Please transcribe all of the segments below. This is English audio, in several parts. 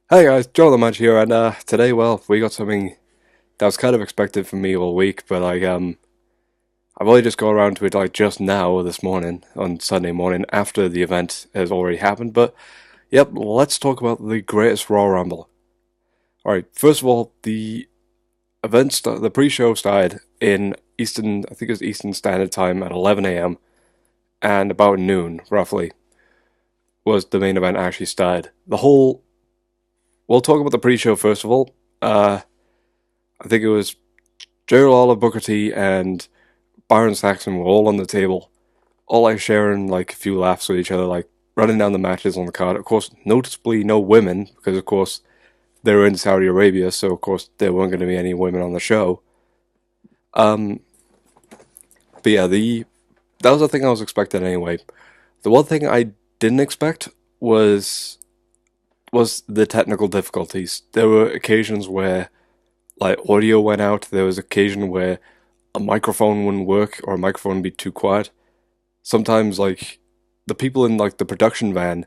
Hey guys, Joe the Munch here, and today, well, we got something that was kind of expected from me all week, but I've only just got around to it like just now, this morning, on Sunday morning, after the event has already happened. But yep, let's talk about the greatest Royal Rumble. All right, first of all, the pre-show started in Eastern, I think it was Eastern Standard Time at 11 a.m. and about noon, roughly, was the main event actually started. We'll talk about the pre-show first of all. I think it was Jerry Lawler, Booker T, and Byron Saxton were all on the table, all like sharing like a few laughs with each other, like running down the matches on the card. Of course, noticeably no women because of course they were in Saudi Arabia, so of course there weren't going to be any women on the show. Um, but yeah, the that was the thing I was expecting anyway. The one thing I didn't expect was was the technical difficulties. There were occasions where like audio went out. There was occasion where a microphone wouldn't work or a microphone would be too quiet. Sometimes like the people in like the production van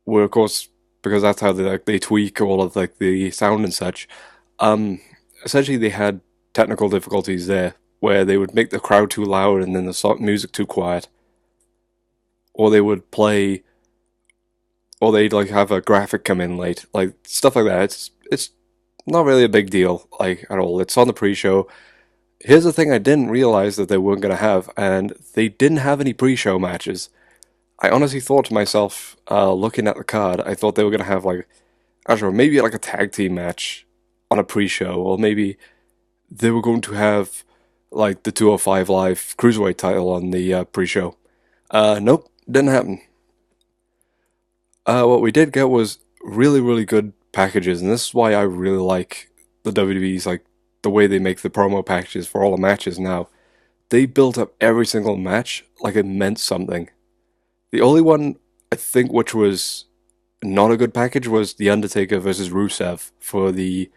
were of course because that's how they tweak all of like the sound and such. Um, Essentially they had technical difficulties there where they would make the crowd too loud and then the music too quiet, or they would play, or they'd like have a graphic come in late, like stuff like that. It's not really a big deal like at all. It's on the pre-show. Here's the thing I didn't realize that they weren't going to have, and they didn't have any pre-show matches. I honestly thought to myself, looking at the card, I thought they were going to have like, I don't know, maybe like a tag team match on a pre-show, or maybe they were going to have like the 205 Live Cruiserweight title on the pre-show. Nope, didn't happen. What we did get was really, really good packages, and this is why I really like the WWE's like the way they make the promo packages for all the matches now. They built up every single match like it meant something. The only one I think which was not a good package was The Undertaker versus Rusev for the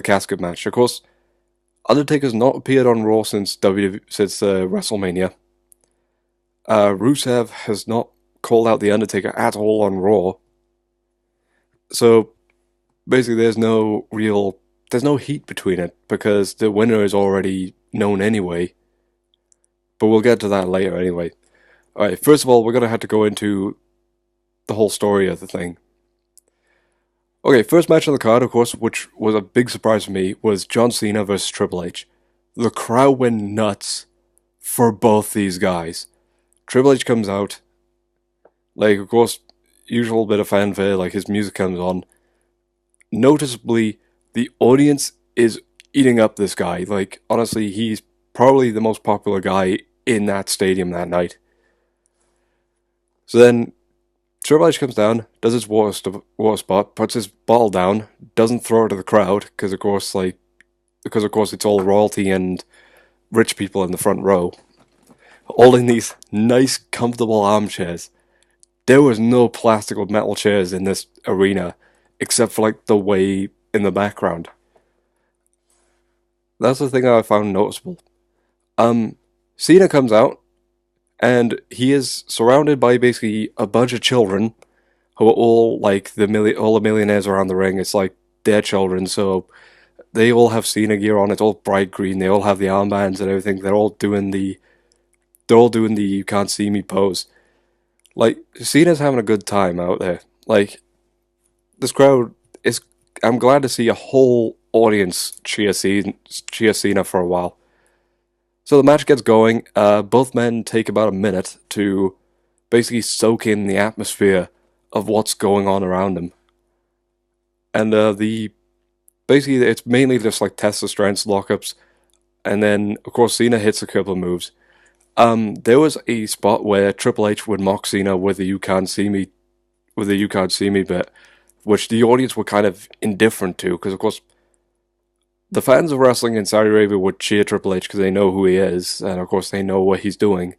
casket match. Of course, Undertaker's not appeared on Raw since WrestleMania. Rusev has not called out The Undertaker at all on Raw. So basically, there's no heat between it because the winner is already known anyway. But we'll get to that later anyway. Alright, first of all, we're gonna have to go into the whole story of the thing. Okay, first match on the card, of course, which was a big surprise for me, was John Cena versus Triple H. The crowd went nuts for both these guys. Triple H comes out, like, of course, usual bit of fanfare, like his music comes on. Noticeably, the audience is eating up this guy. Like, honestly, he's probably the most popular guy in that stadium that night. So then Triple H comes down, does his water spot, puts his bottle down, doesn't throw it to the crowd because of course it's all royalty and rich people in the front row, all in these nice, comfortable armchairs. There was no plastic or metal chairs in this arena, except for like the way in the background. That's the thing I found noticeable. Um, Cena comes out and he is surrounded by basically a bunch of children who are all like all the millionaires around the ring. It's like their children, so they all have Cena gear on. It's all bright green. They all have the armbands and everything. They're all doing the "you can't see me" pose. Like Cena's having a good time out there. Like this crowd is. I'm glad to see a whole audience cheer Cena for a while. So the match gets going. Both men take about a minute to basically soak in the atmosphere of what's going on around them. And the basically it's mainly just like test of strengths, lockups, and then of course Cena hits a couple of moves. There was a spot where Triple H would mock Cena with the "you can't see me" bit, which the audience were kind of indifferent to because of course the fans of wrestling in Saudi Arabia would cheer Triple H because they know who he is, and of course they know what he's doing.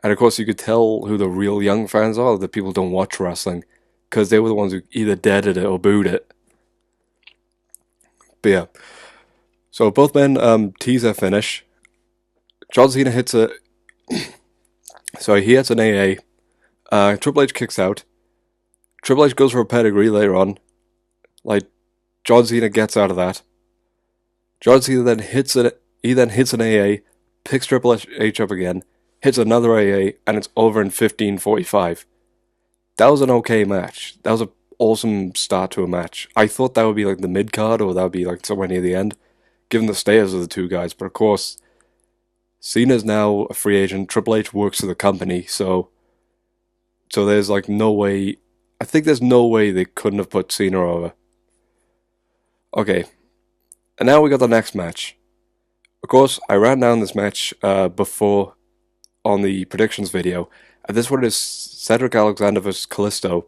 And of course you could tell who the real young fans are, the people who don't watch wrestling, because they were the ones who either deaded it or booed it. But yeah, so both men tease their finish. John Cena hits a, sorry, he hits an AA. Triple H kicks out. Triple H goes for a pedigree later on. Like, John Cena gets out of that. John Cena then hits it. He then hits an AA, picks Triple H up again, hits another AA, and it's over in 15:45. That was an okay match. That was an awesome start to a match. I thought that would be like the mid card, or that would be like somewhere near the end, given the status of the two guys. But of course, Cena's now a free agent. Triple H works for the company, so there's like no way. I think there's no way they couldn't have put Cena over. Okay, and now we got the next match. Of course, I ran down this match before on the predictions video, and this one is Cedric Alexander vs. Kalisto.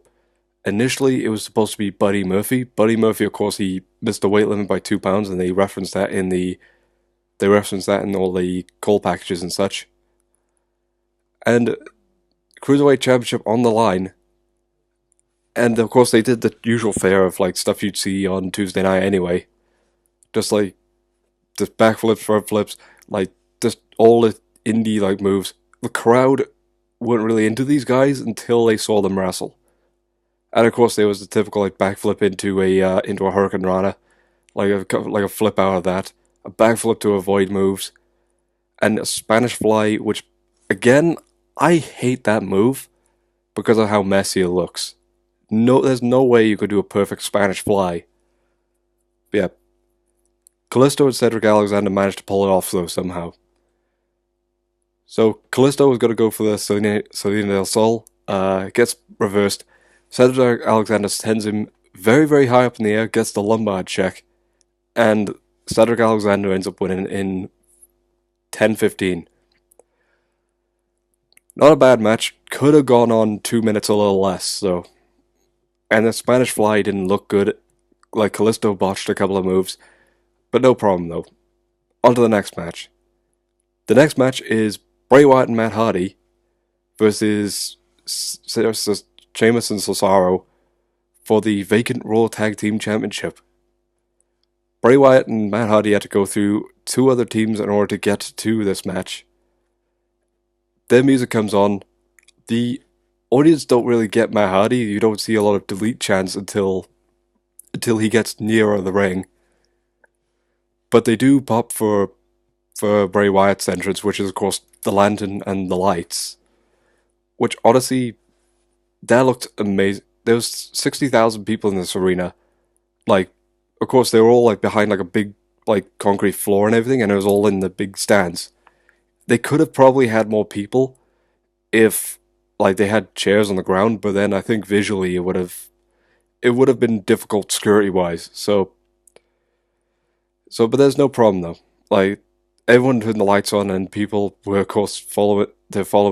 Initially, it was supposed to be Buddy Murphy. Buddy Murphy, of course, he missed the weight limit by 2 pounds, and they referenced that in all the call packages and such. And Cruiserweight Championship on the line. And of course, they did the usual fare of like stuff you'd see on Tuesday night anyway. Just like just backflips, front flips, like just all the indie like moves. The crowd weren't really into these guys until they saw them wrestle. And of course, there was the typical like backflip into a Hurricane Rana, like a flip out of that, a backflip to avoid moves, and a Spanish Fly, which again I hate that move because of how messy it looks. No, there's no way you could do a perfect Spanish Fly. But yeah, Kalisto and Cedric Alexander managed to pull it off though somehow. So Kalisto was going to go for the Salina del Sol. Gets reversed. Cedric Alexander sends him very, very high up in the air, gets the lumbar check, and Cedric Alexander ends up winning in 10:15. Not a bad match. Could have gone on 2 minutes a little less, so. And the Spanish Fly didn't look good. Like, Kalisto botched a couple of moves. But no problem, though. On to the next match. The next match is Bray Wyatt and Matt Hardy versus Sheamus and Cesaro for the vacant Raw Tag Team Championship. Bray Wyatt and Matt Hardy had to go through 2 other teams in order to get to this match. Their music comes on. The audience don't really get Matt Hardy. You don't see a lot of delete chants until he gets nearer the ring. But they do pop for Bray Wyatt's entrance, which is of course the lantern and the lights. Which honestly, that looked amazing. There was 60,000 people in this arena. Like, of course they were all like behind like a big like concrete floor and everything, and it was all in the big stands. They could have probably had more people if like they had chairs on the ground, but then I think visually it would have been difficult security wise. So but there's no problem though. Like, everyone turned the lights on and people were of course following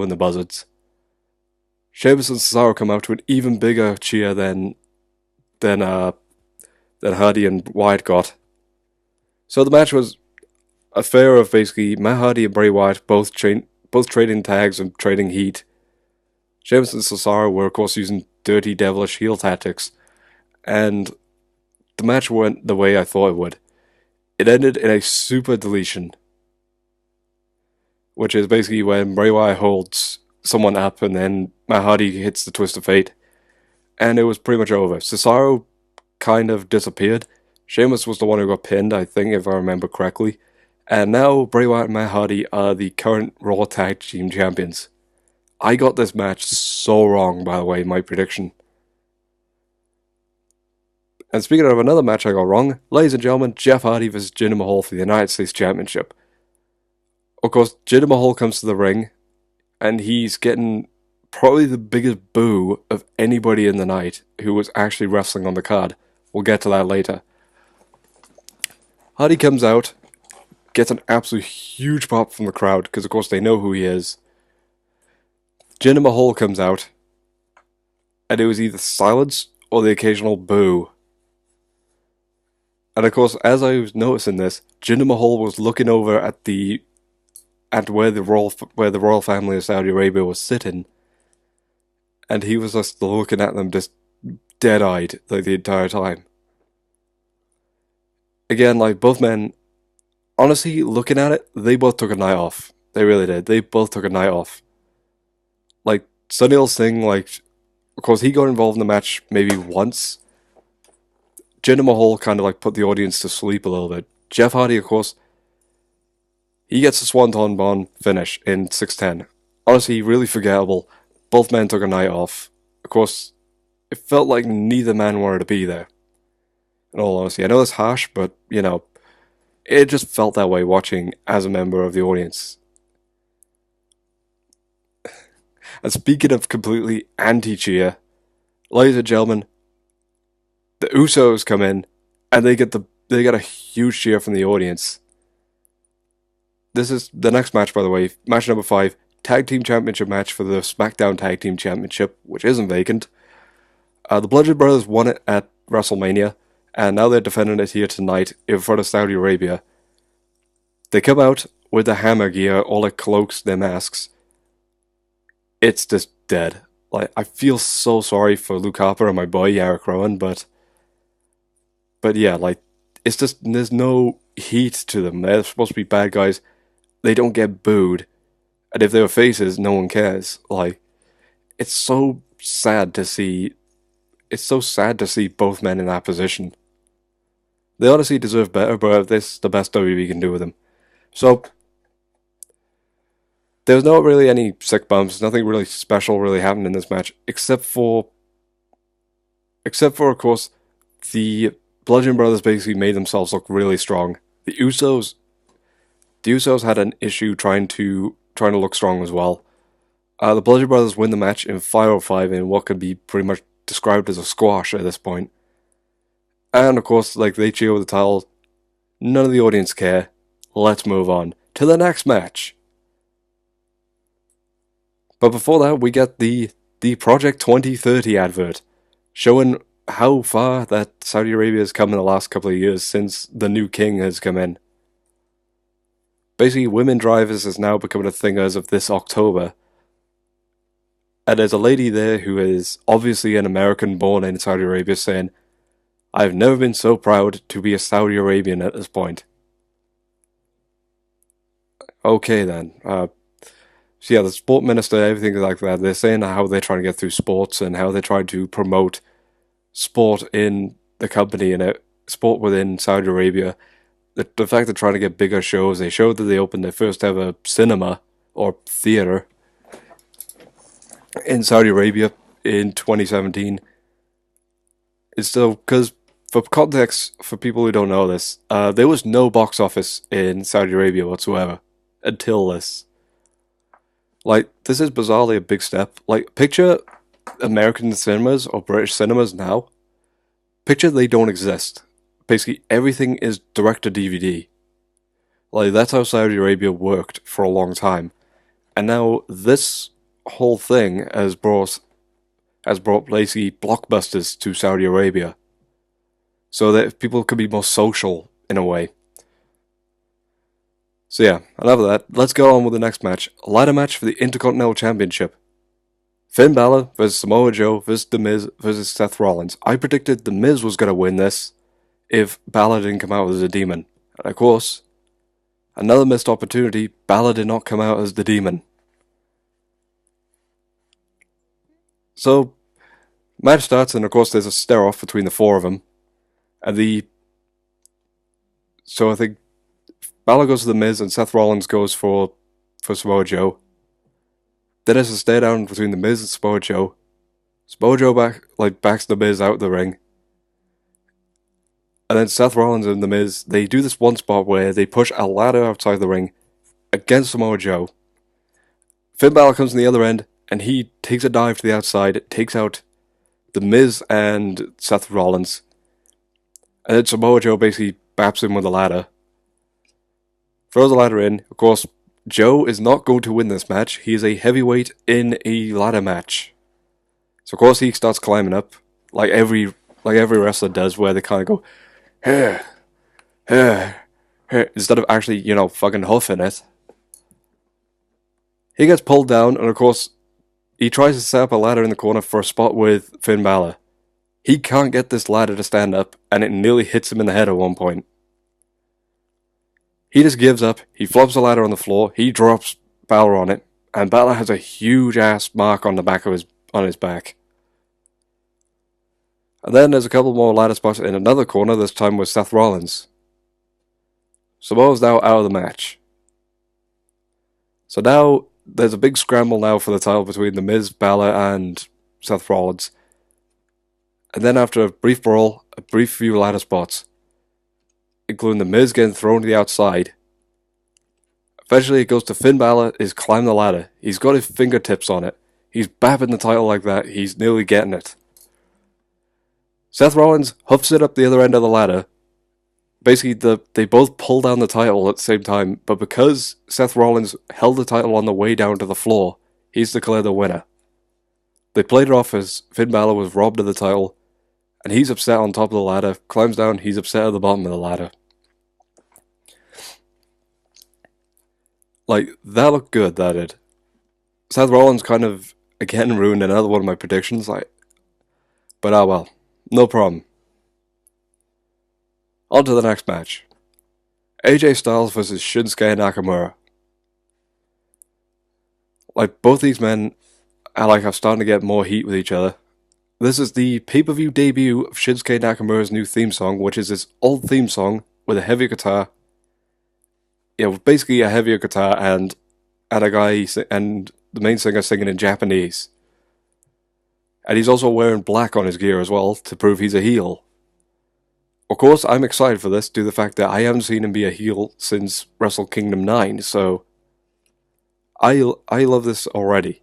the buzzards. Sheamus and Cesaro come out to an even bigger cheer than Hardy and Wyatt got. So the match was a fair of basically Matt Hardy and Bray Wyatt both trading tags and trading heat. Sheamus and Cesaro were of course using dirty devilish heel tactics, and the match went the way I thought it would. It ended in a super deletion, which is basically when Bray Wyatt holds someone up and then Matt Hardy hits the twist of fate, and it was pretty much over. Cesaro kind of disappeared. Sheamus was the one who got pinned, I think, if I remember correctly. And now Bray Wyatt and Matt Hardy are the current Raw Tag Team Champions. I got this match so wrong, by the way, my prediction. And speaking of another match I got wrong, ladies and gentlemen, Jeff Hardy vs. Jinder Mahal for the United States Championship. Of course, Jinder Mahal comes to the ring, and he's getting probably the biggest boo of anybody in the night who was actually wrestling on the card. We'll get to that later. Hardy comes out, gets an absolute huge pop from the crowd, because of course they know who he is. Jinder Mahal comes out, and it was either silence or the occasional boo. And of course, as I was noticing this, Jinder Mahal was looking over at where the royal family of Saudi Arabia was sitting, and he was just looking at them just dead-eyed like the entire time. Again, like, both men, honestly, looking at it, they both took a night off. They really did. They both took a night off. Like, Sunil Singh, like, of course, he got involved in the match maybe once. Jinder Mahal kind of like put the audience to sleep a little bit. Jeff Hardy, of course, he gets a Swanton Bomb finish in 6:10. Honestly, really forgettable. Both men took a night off. Of course, it felt like neither man wanted to be there. In all honesty, I know that's harsh, but it just felt that way watching as a member of the audience. And speaking of completely anti-cheer, ladies and gentlemen, the Usos come in and they get a huge cheer from the audience. This is the next match, by the way, match number 5, Tag Team Championship match for the SmackDown Tag Team Championship, which isn't vacant. The Bludgeon Brothers won it at WrestleMania, and now they're defending it here tonight in front of Saudi Arabia. They come out with the hammer gear, all their cloaks, their masks. It's just dead. Like, I feel so sorry for Luke Harper and my boy Eric Rowan, but yeah, like, it's just, there's no heat to them. They're supposed to be bad guys. They don't get booed. And if they were faces, no one cares. Like, it's so sad to see. It's so sad to see both men in that position. They honestly deserve better, but this is the best WWE can do with them. So, there's not really any sick bumps. Nothing really special really happened in this match, except for, of course, the Bludgeon Brothers basically made themselves look really strong. The Usos had an issue trying to look strong as well. The Bludgeon Brothers win the match in 5:05 in what could be pretty much described as a squash at this point. And of course, like, they cheer with the title. None of the audience care. Let's move on to the next match. But before that, we get the Project 2030 advert, showing how far that Saudi Arabia has come in the last couple of years since the new king has come in. Basically, women drivers is now becoming a thing as of this October. And there's a lady there who is obviously an American born in Saudi Arabia saying, "I've never been so proud to be a Saudi Arabian at this point." Okay then. So yeah, the sport minister, everything like that, they're saying how they're trying to get through sports and how they're trying to promote sport in the company and sport within Saudi Arabia. The fact they're trying to get bigger shows, they showed that they opened their first ever cinema or theater in Saudi Arabia in 2017. It's still, because for context, for people who don't know this, there was no box office in Saudi Arabia whatsoever until this. Like, this is bizarrely a big step. Like, picture American cinemas or British cinemas now. Picture they don't exist. Basically, everything is direct to DVD. Like, that's how Saudi Arabia worked for a long time. And now this whole thing has brought basically blockbusters to Saudi Arabia. So that people could be more social in a way. So yeah, enough of that. Let's go on with the next match. A ladder match for the Intercontinental Championship. Finn Balor versus Samoa Joe versus The Miz versus Seth Rollins. I predicted The Miz was going to win this if Balor didn't come out as a demon. And of course, another missed opportunity, Balor did not come out as the demon. So, match starts, and of course there's a stare-off between the four of them. And so I think Balor goes to The Miz and Seth Rollins goes for Samoa Joe. Then there's a stare down between The Miz and Samoa Joe. Samoa Joe backs The Miz out of the ring. And then Seth Rollins and The Miz, they do this one spot where they push a ladder outside the ring against Samoa Joe. Finn Balor comes from the other end and he takes a dive to the outside, takes out The Miz and Seth Rollins. And then Samoa Joe basically baps him with a ladder. Throws the ladder in. Of course, Joe is not going to win this match. He is a heavyweight in a ladder match. So of course he starts climbing up, like every wrestler does, where they kind of go, "Here, here, here," instead of actually, fucking huffing it. He gets pulled down, and of course, he tries to set up a ladder in the corner for a spot with Finn Balor. He can't get this ladder to stand up, and it nearly hits him in the head at one point. He just gives up, he flops the ladder on the floor, he drops Balor on it, and Balor has a huge ass mark on the back of his back. And then there's a couple more ladder spots in another corner, this time with Seth Rollins. Samoa's now out of the match. So now there's a big scramble now for the title between The Miz, Balor, and Seth Rollins. And then after a brief brawl, a brief few ladder spots, including The Miz getting thrown to the outside. Eventually it goes to Finn Balor, he's climbing the ladder. He's got his fingertips on it. He's bapping the title like that, he's nearly getting it. Seth Rollins hoofs it up the other end of the ladder. Basically, they both pull down the title at the same time, but because Seth Rollins held the title on the way down to the floor, he's declared the winner. They played it off as Finn Balor was robbed of the title, and he's upset on top of the ladder, climbs down, he's upset at the bottom of the ladder. Like, that looked good, that did. Seth Rollins kind of, again, ruined another one of my predictions, but ah well, no problem. On to the next match. AJ Styles versus Shinsuke Nakamura. Like, both these men are starting to get more heat with each other. This is the pay-per-view debut of Shinsuke Nakamura's new theme song, which is his old theme song with a heavier guitar. Yeah, basically a heavier guitar and a guy and the main singer singing in Japanese. And he's also wearing black on his gear as well to prove he's a heel. Of course, I'm excited for this due to the fact that I haven't seen him be a heel since Wrestle Kingdom 9, so I love this already.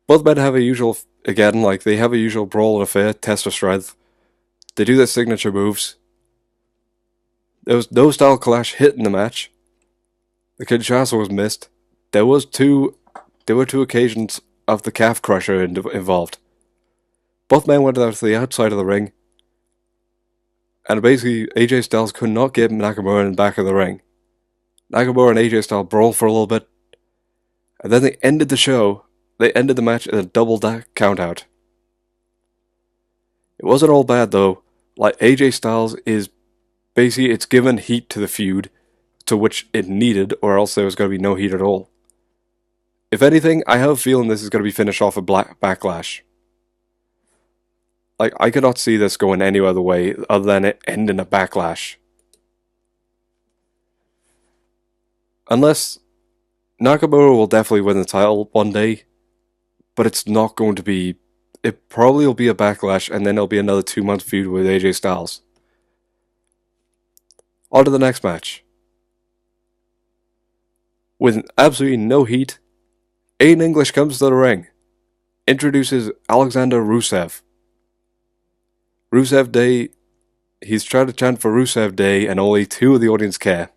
Both men have a usual, again, they have a usual brawl and affair, test of strength. They do their signature moves. There was no style clash hit in the match. The Kinshasa was missed. There were two occasions of the calf crusher involved. Both men went out to the outside of the ring, and basically AJ Styles could not get Nakamura in the back of the ring. Nakamura and AJ Styles brawled for a little bit, and then they ended the show. They ended the match in a double countout. It wasn't all bad though. AJ Styles is basically, it's given heat to the feud, to which it needed, or else there was going to be no heat at all. If anything, I have a feeling this is going to be finished off a backlash. I cannot see this going any other way other than it ending a backlash. Unless Nakamura will definitely win the title one day, but it's not going to be. It probably will be a backlash, and then it'll be another 2-month feud with AJ Styles. On to the next match. With absolutely no heat, Aiden English comes to the ring, introduces Alexander Rusev. Rusev Day, he's trying to chant for Rusev Day, and only 2 of the audience care.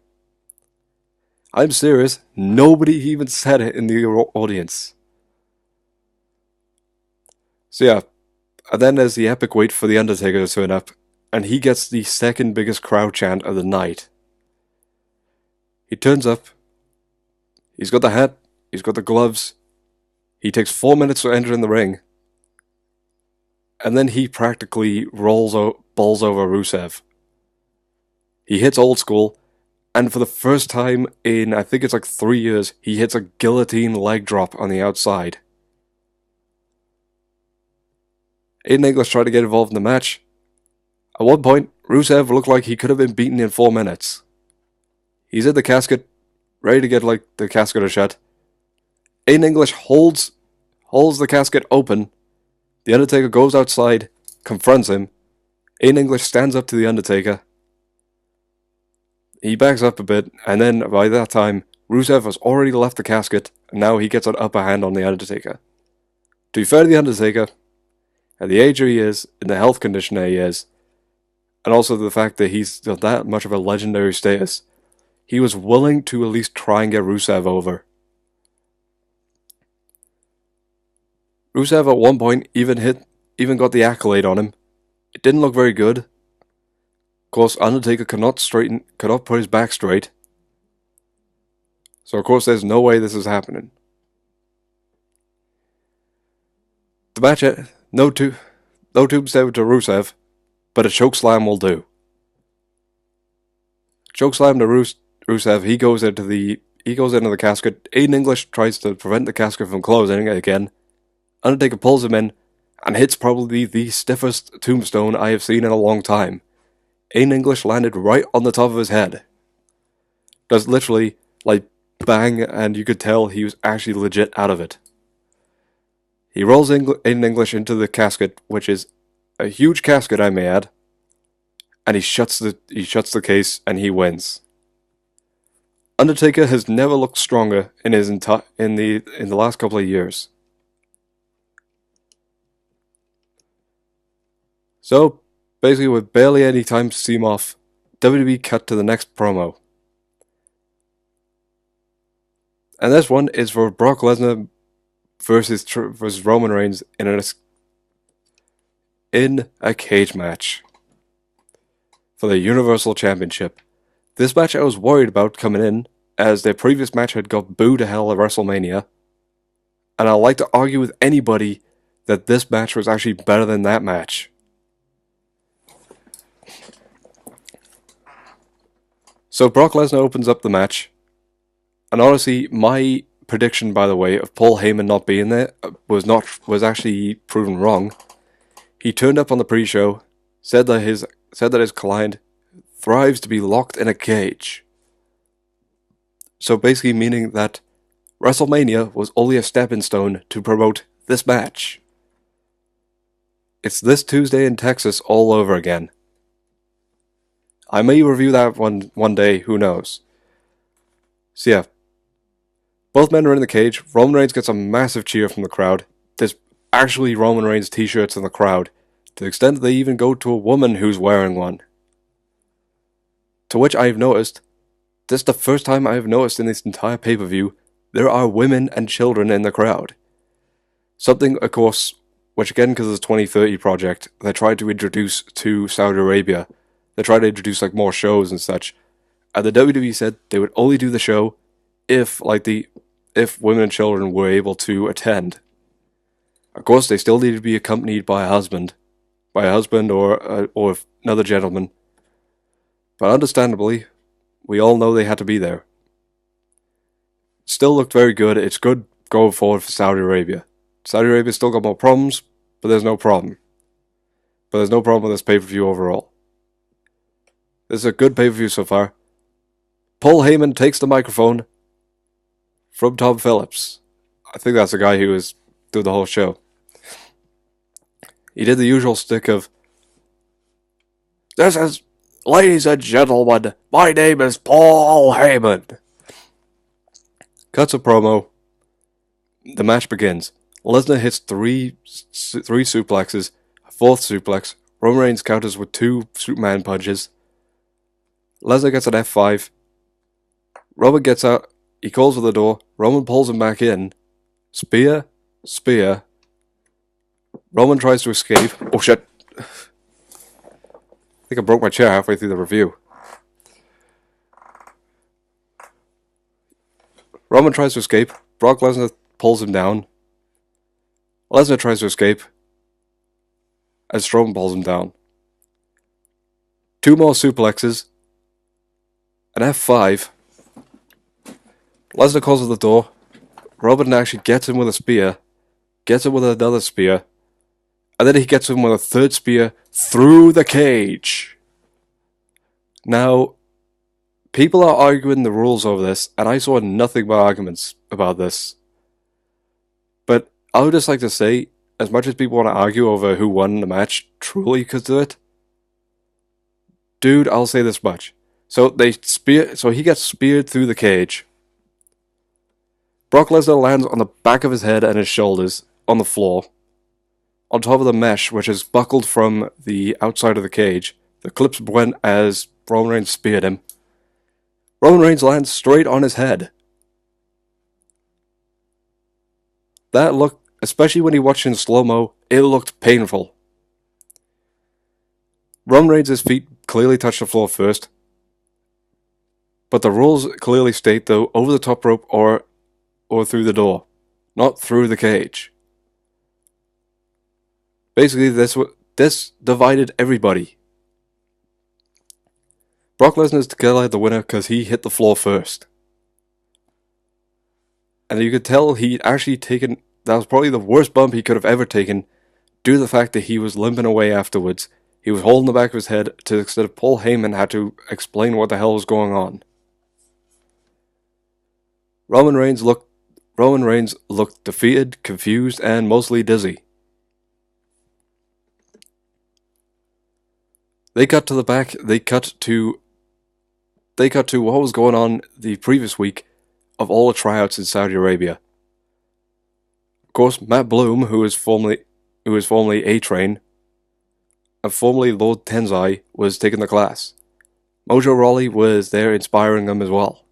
I'm serious, nobody even said it in the audience. So yeah, and then there's the epic wait for The Undertaker to turn up, and he gets the second biggest crowd chant of the night. He turns up, he's got the hat, he's got the gloves, he takes 4 minutes to enter in the ring, and then he practically bowls over Rusev. He hits old school, and for the first time in, I think it's 3 years, he hits a guillotine leg drop on the outside. Aiden English tried to get involved in the match. At one point, Rusev looked like he could have been beaten in 4 minutes. He's in the casket, ready to get the casket shut. Aiden English holds the casket open. The Undertaker goes outside, confronts him. Aiden English stands up to the Undertaker. He backs up a bit, and then by that time, Rusev has already left the casket, and now he gets an upper hand on the Undertaker. To be fair to the Undertaker, at the age he is, in the health condition that he is, and also the fact that he's that much of a legendary status, he was willing to at least try and get Rusev over. Rusev at one point even got the accolade on him. It didn't look very good. Of course, Undertaker could not put his back straight. So of course there's no way this is happening. The match, no tombstone to Rusev, but a chokeslam will do. Chokeslam to Rusev, he goes into the casket. Aiden English tries to prevent the casket from closing again. Undertaker pulls him in, and hits probably the stiffest tombstone I have seen in a long time. Aiden English landed right on the top of his head. Does literally, like, bang, and you could tell he was actually legit out of it. He rolls Aiden English into the casket, which is a huge casket, I may add, and he shuts the case, and he wins. Undertaker has never looked stronger in the last couple of years. So, basically, with barely any time to see him off, WWE cut to the next promo. And this one is for Brock Lesnar versus Roman Reigns in a cage match for the Universal Championship. This match I was worried about coming in, as their previous match had got booed to hell at WrestleMania, and I'd like to argue with anybody that this match was actually better than that match. So Brock Lesnar opens up the match, and honestly, my prediction, by the way, of Paul Heyman not being there was actually proven wrong. He turned up on the pre-show, said that his client thrives to be locked in a cage. So basically meaning that WrestleMania was only a stepping stone to promote this match. It's this Tuesday in Texas all over again. I may review that one day, who knows. So yeah, both men are in the cage. Roman Reigns gets a massive cheer from the crowd. There's actually Roman Reigns t-shirts in the crowd, to the extent that they even go to a woman who's wearing one. To which I've noticed, this is the first time I've noticed in this entire pay-per-view, there are women and children in the crowd. Something, of course, which again, because of the 2030 project, they tried to introduce to Saudi Arabia. They tried to introduce like more shows and such. And the WWE said they would only do the show if women and children were able to attend. Of course, they still need to be accompanied by a husband or another gentleman. But understandably, we all know they had to be there. Still looked very good. It's good going forward for Saudi Arabia. Saudi Arabia's still got more problems, but there's no problem. But there's no problem with this pay-per-view overall. This is a good pay-per-view so far. Paul Heyman takes the microphone from Tom Phillips. I think that's the guy who was doing the whole show. He did the usual stick of, "This is, ladies and gentlemen, my name is Paul Heyman." Cuts a promo. The match begins. Lesnar hits three suplexes, a fourth suplex. Roman Reigns counters with 2 Superman punches. Lesnar gets an F5. Roman gets out. He calls for the door. Roman pulls him back in. Spear. Roman tries to escape. Oh shit. I think I broke my chair halfway through the review. Roman tries to escape. Brock Lesnar pulls him down. Lesnar tries to escape. As Strowman pulls him down. 2 more suplexes. An F5. Lesnar calls at the door. Roman actually gets him with a spear. Gets him with another spear. And then he gets him with a 3rd spear through the cage. Now, people are arguing the rules over this, and I saw nothing but arguments about this. But I would just like to say, as much as people want to argue over who won the match truly because of it, dude, I'll say this much. So he gets speared through the cage. Brock Lesnar lands on the back of his head and his shoulders on the floor, on top of the mesh, which is buckled from the outside of the cage. The clips went as Roman Reigns speared him. Roman Reigns lands straight on his head. That looked, especially when you watch it in slow-mo, it looked painful. Roman Reigns' feet clearly touched the floor first. But the rules clearly state, though, over the top rope or through the door, not through the cage. Basically, this divided everybody. Brock Lesnar is declared the winner because he hit the floor first. And you could tell he'd actually taken, that was probably the worst bump he could have ever taken, due to the fact that he was limping away afterwards. He was holding the back of his head to the extent of Paul Heyman had to explain what the hell was going on. Roman Reigns looked defeated, confused, and mostly dizzy. They cut to what was going on the previous week of all the tryouts in Saudi Arabia. Of course, Matt Bloom, who was formerly A-Train, and formerly Lord Tensai, was taking the class. Mojo Rawley was there inspiring them as well.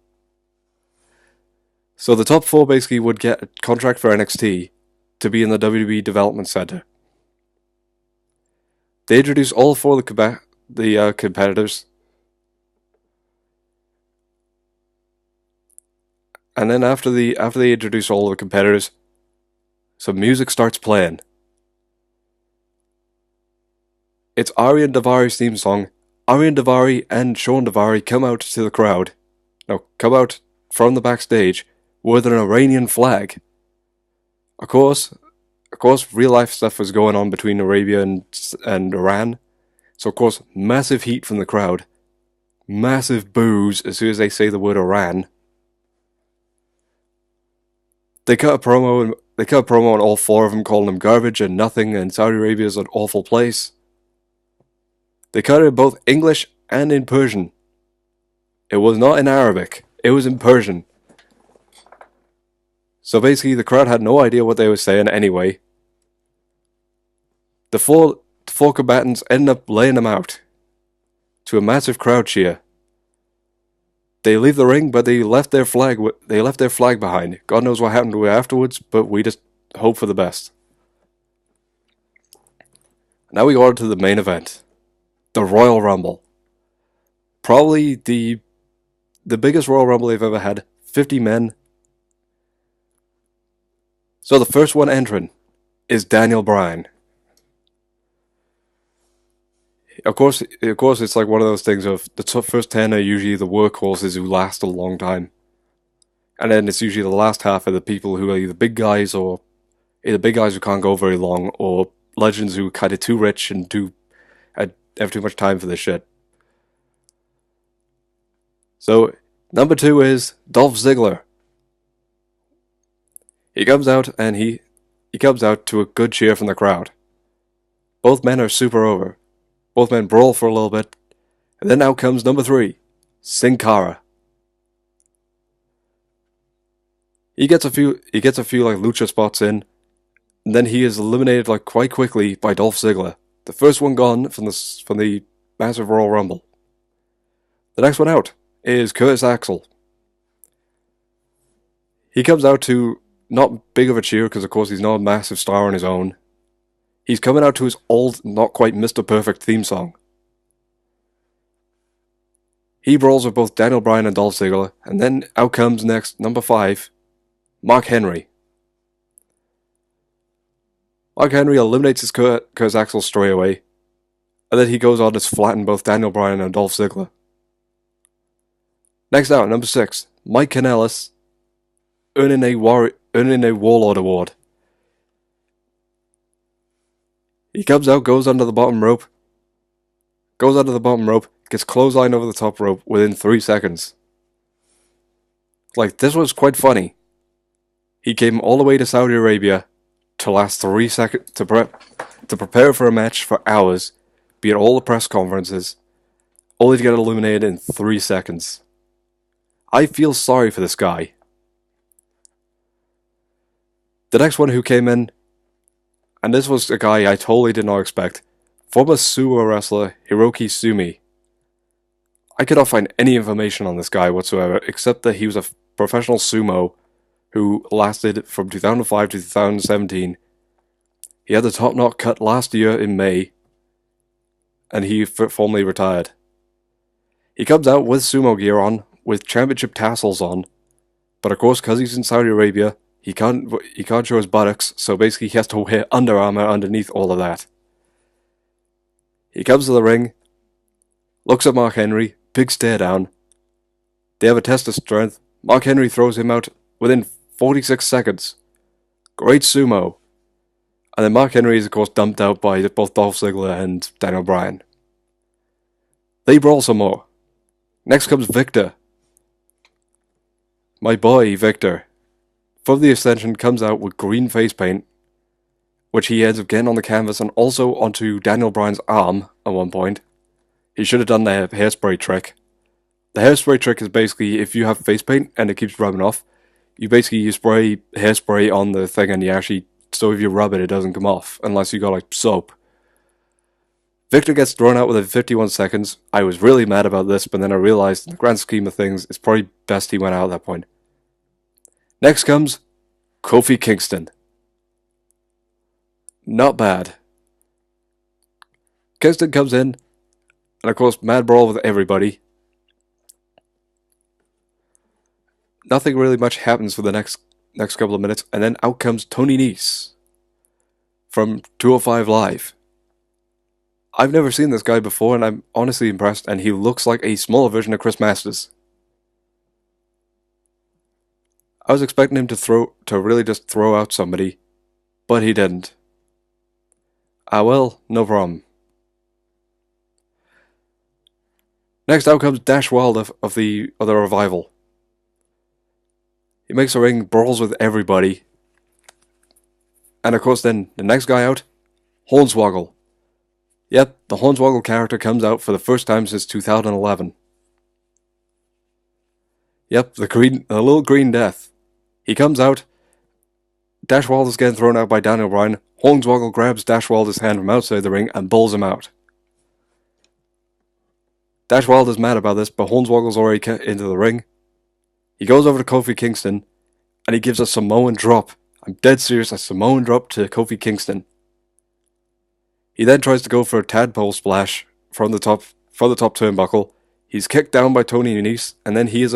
So the top 4 basically would get a contract for NXT to be in the WWE Development Center. They introduced all 4 of the competitors. And then after they introduce all the competitors, some music starts playing. It's Aryan Davari's theme song. Aryan Davari and Sean Davari come out to the crowd. Come out from the backstage with an Iranian flag. Of course, real life stuff was going on between Arabia and Iran. So of course, massive heat from the crowd. Massive boos as soon as they say the word Iran. They cut a promo on all 4 of them, calling them garbage and nothing, and Saudi Arabia is an awful place. They cut it in both English and in Persian. It was not in Arabic, it was in Persian. So basically the crowd had no idea what they were saying anyway. The four combatants ended up laying them out to a massive crowd cheer. They leave the ring, but they left their flag behind. God knows what happened to it afterwards, but we just hope for the best. Now we go on to the main event. The Royal Rumble. Probably the biggest Royal Rumble they've ever had. 50 men. So the first one entering is Daniel Bryan. Of course, it's like one of those things of the first 10 are usually the workhorses who last a long time. And then it's usually the last half of the people who are either big guys who can't go very long, or legends who are kind of too rich and have too much time for this shit. So, number 2 is Dolph Ziggler. He comes out and he comes out to a good cheer from the crowd. Both men are super over. Both men brawl for a little bit, and then out comes number 3, Sin Cara. He gets a few like lucha spots in, and then he is eliminated like quite quickly by Dolph Ziggler. The first one gone from the massive Royal Rumble. The next one out is Curtis Axel. He comes out to not big of a cheer because of course he's not a massive star on his own. He's coming out to his old, not quite Mr. Perfect theme song. He brawls with both Daniel Bryan and Dolph Ziggler, and then out comes next, number 5, Mark Henry. Mark Henry eliminates his Curtis Axel straight away, and then he goes on to flatten both Daniel Bryan and Dolph Ziggler. Next out, number 6, Mike Kanellis, earning a Warlord Award. He comes out, goes under the bottom rope, gets clotheslined over the top rope within 3 seconds. Like, this was quite funny. He came all the way to Saudi Arabia to last 3 seconds, to prepare for a match for hours, be at all the press conferences, only to get eliminated in 3 seconds. I feel sorry for this guy. The next one who came in, and this was a guy I totally did not expect, former sumo wrestler Hiroki Sumi. I could not find any information on this guy whatsoever, except that he was a professional sumo who lasted from 2005 to 2017. He had the top knot cut last year in May, and he formally retired. He comes out with sumo gear on, with championship tassels on, but of course, because he's in Saudi Arabia, he can't show his buttocks, so basically he has to wear Under Armour underneath all of that. He comes to the ring, looks at Mark Henry, big stare down. They have a test of strength. Mark Henry throws him out within 46 seconds. Great sumo. And then Mark Henry is, of course, dumped out by both Dolph Ziggler and Daniel Bryan. They brawl some more. Next comes Victor. My boy, Victor, from the Ascension, comes out with green face paint, which he ends up getting on the canvas and also onto Daniel Bryan's arm at one point. He should have done the hairspray trick. The hairspray trick is basically if you have face paint and it keeps rubbing off, you spray hairspray on the thing and so if you rub it, it doesn't come off, unless you got like soap. Victor gets thrown out within 51 seconds. I was really mad about this, but then I realized in the grand scheme of things, it's probably best he went out at that point. Next comes Kofi Kingston. Not bad. Kingston comes in, and of course, mad brawl with everybody. Nothing really much happens for the next couple of minutes, and then out comes Tony Nese from 205 Live. I've never seen this guy before, and I'm honestly impressed, and he looks like a smaller version of Chris Masters. I was expecting him to really just throw out somebody, but he didn't. Well, no problem. Next out comes Dash Wild of the Revival. He makes a ring, brawls with everybody. And of course then, the next guy out, Hornswoggle. Yep, the Hornswoggle character comes out for the first time since 2011. Yep, the little green death. He comes out, Dash Wild is getting thrown out by Daniel Bryan. Hornswoggle grabs Dash Wilder's hand from outside the ring and pulls him out. Dash Wild is mad about this, but Hornswoggle's already into the ring. He goes over to Kofi Kingston, and he gives a Samoan drop. I'm dead serious, a Samoan drop to Kofi Kingston. He then tries to go for a tadpole splash from the top turnbuckle. He's kicked down by Tony Nese, and then he's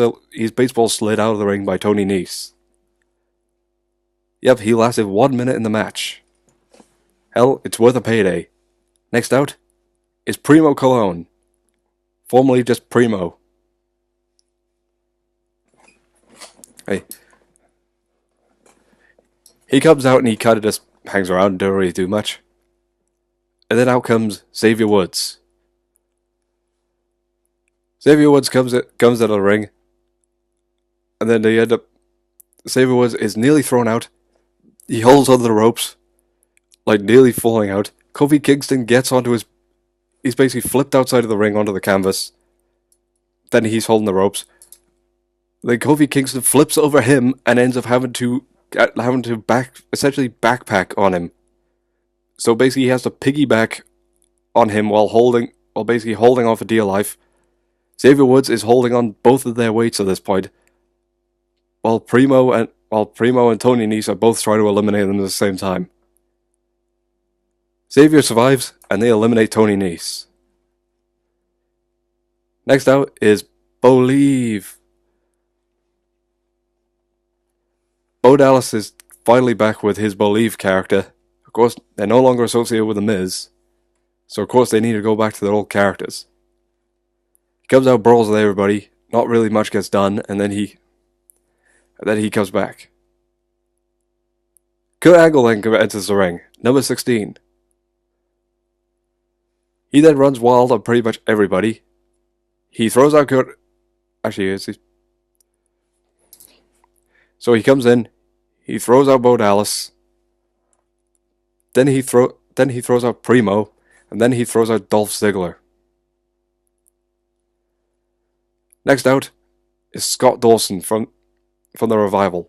baseball slid out of the ring by Tony Nese. Yep, he lasted 1 minute in the match. Hell, it's worth a payday. Next out is Primo Colon, formerly just Primo. Hey. He comes out and he kind of just hangs around and don't really do much. And then out comes Xavier Woods. Xavier Woods comes out of the ring. And then they end up... Xavier Woods is nearly thrown out. He holds onto the ropes, like nearly falling out. Kofi Kingston gets onto his... He's basically flipped outside of the ring onto the canvas. Then he's holding the ropes. Then Kofi Kingston flips over him and ends up having to essentially backpack on him. So basically he has to piggyback on him while basically holding on for dear life. Xavier Woods is holding on both of their weights at this point, while Primo and Tony Nese are both trying to eliminate them at the same time. Xavier survives, and they eliminate Tony Nese. Next out is Believe. Bo Dallas is finally back with his Believe character. Of course, they're no longer associated with The Miz, so of course they need to go back to their old characters. He comes out, brawls with everybody, not really much gets done, and then he comes back. Kurt Angle then enters the ring, number 16. He then runs wild on pretty much everybody. He throws out Kurt... Actually, is he? So he comes in, he throws out Bo Dallas, then he throws out Primo, and then he throws out Dolph Ziggler. Next out is Scott Dawson from the Revival.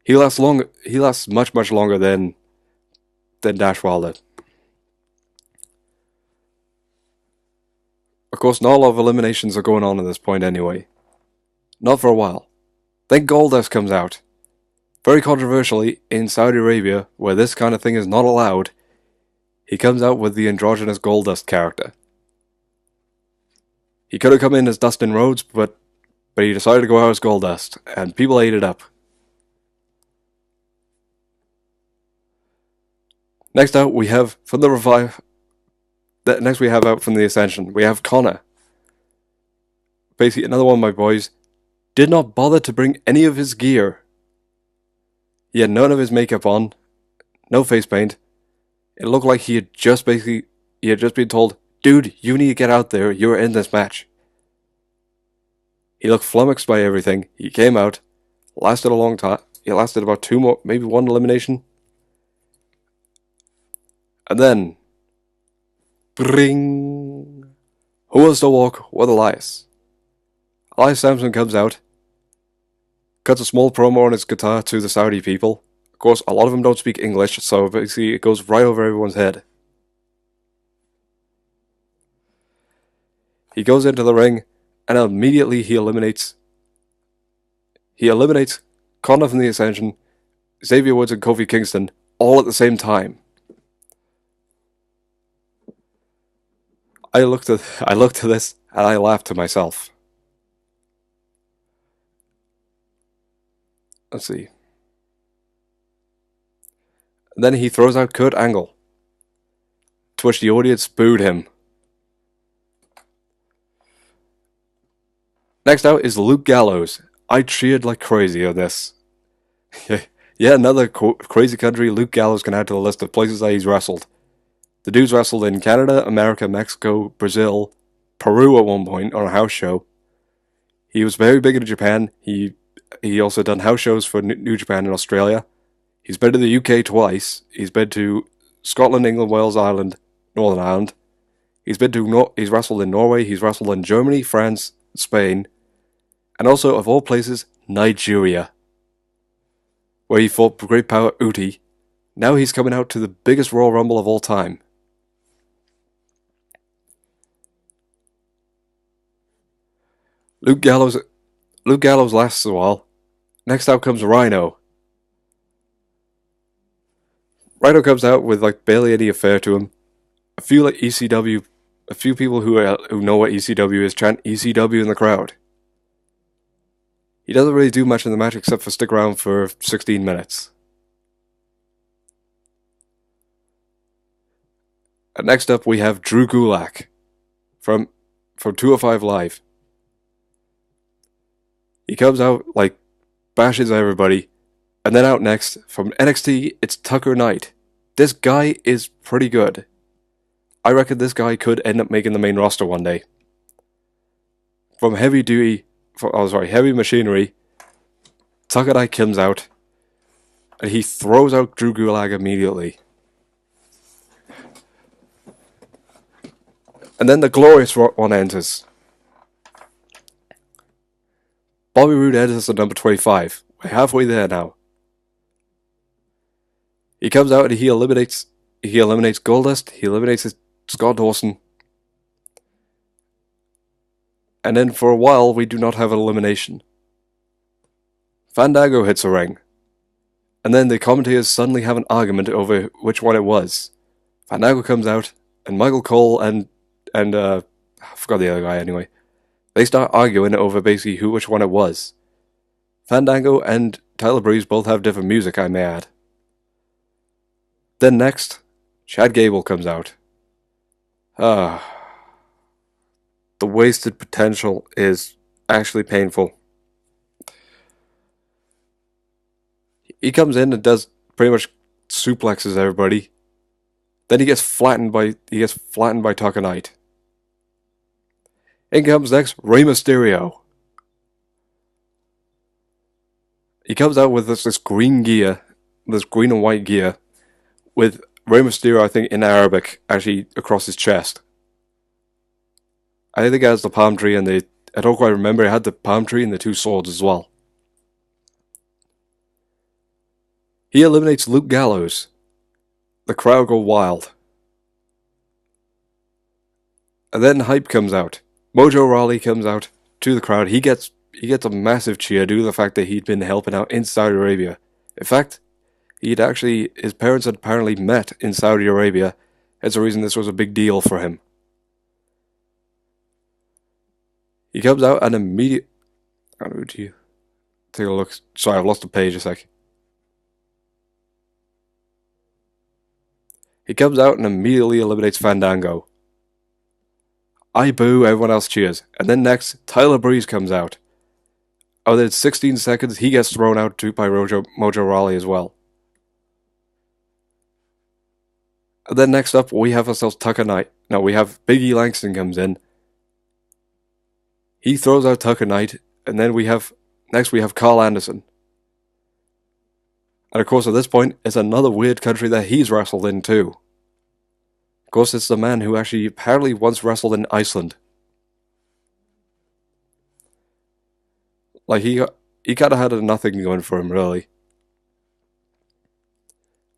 He lasts much longer than Dash Wilder. Of course, not a lot of eliminations are going on at this point anyway. Not for a while. Then Goldust comes out. Very controversially, in Saudi Arabia, where this kind of thing is not allowed, he comes out with the androgynous Goldust character. He could have come in as Dustin Rhodes, but he decided to go out as Goldust, and people ate it up. Next out, we have from the Revive. Next, we have out from the Ascension. We have Connor. Basically, another one of my boys did not bother to bring any of his gear. He had none of his makeup on, no face paint, It looked like he had just been told, dude, you need to get out there, you're in this match. He looked flummoxed by everything. He came out, lasted a long time. He lasted about two more, maybe one elimination. And then, bring. Who wants to walk with Elias? Elias Sampson comes out, cuts a small promo on his guitar to the Saudi people. Of course, a lot of them don't speak English, so basically it goes right over everyone's head. He goes into the ring, and immediately he eliminates Connor from the Ascension, Xavier Woods and Kofi Kingston, all at the same time. I looked at this and I laughed to myself. Let's see. And then he throws out Kurt Angle, to which the audience booed him. Next out is Luke Gallows. I cheered like crazy on this. Yeah, another crazy country Luke Gallows can add to the list of places that he's wrestled. The dude's wrestled in Canada, America, Mexico, Brazil, Peru at one point on a house show. He was very big in Japan. He also done house shows for New Japan in Australia. He's been to the UK twice. He's been to Scotland, England, Wales, Ireland, Northern Ireland. He's wrestled in Norway. He's wrestled in Germany, France, Spain, and also, of all places, Nigeria, where he fought Great Power Uti. Now he's coming out to the biggest Royal Rumble of all time. Luke Gallows lasts a while. Next out comes Rhino. Rhino comes out with like barely any affair to him. A few people who know what ECW is chant ECW in the crowd. He doesn't really do much in the match except for stick around for 16 minutes. And next up we have Drew Gulak from 205 Live. He comes out, like, bashes everybody. And then out next, from NXT, it's Tucker Knight. This guy is pretty good. I reckon this guy could end up making the main roster one day. From Heavy Machinery, Tucker Knight comes out, and he throws out Drew Gulak immediately. And then the Glorious One enters. Bobby Roode enters at number 25. We're halfway there now. He comes out and he eliminates Goldust, he eliminates Scott Dawson. And then for a while we do not have an elimination. Fandango hits a ring. And then the commentators suddenly have an argument over which one it was. Fandango comes out, and Michael Cole and I forgot the other guy anyway. They start arguing over basically which one it was. Fandango and Tyler Breeze both have different music, I may add. Then next, Chad Gable comes out. The wasted potential is actually painful. He comes in and does pretty much suplexes everybody. Then he gets flattened by Tucker Knight. In comes next Rey Mysterio. He comes out with this green gear, this green and white gear, with Rey Mysterio, I think, in Arabic, actually across his chest. I think it has the palm tree and I don't quite remember, it had the palm tree and the two swords as well. He eliminates Luke Gallows. The crowd go wild. And then Hype comes out. Mojo Rawley comes out to the crowd. He gets a massive cheer due to the fact that he'd been helping out in Saudi Arabia. In fact, his parents had apparently met in Saudi Arabia. That's the reason this was a big deal for him. He comes out and immediately... Take a look. Sorry, I've lost the page a sec. He comes out and immediately eliminates Fandango. I boo, everyone else cheers. And then next, Tyler Breeze comes out. Within 16 seconds, he gets thrown out by Mojo Rawley as well. And then next up, we have ourselves Tucker Knight. Now we have Big E Langston comes in. He throws out Tucker Knight, and then next we have Carl Anderson. And of course, at this point, it's another weird country that he's wrestled in too. Of course, it's the man who actually apparently once wrestled in Iceland. Like, he kind of had nothing going for him, really.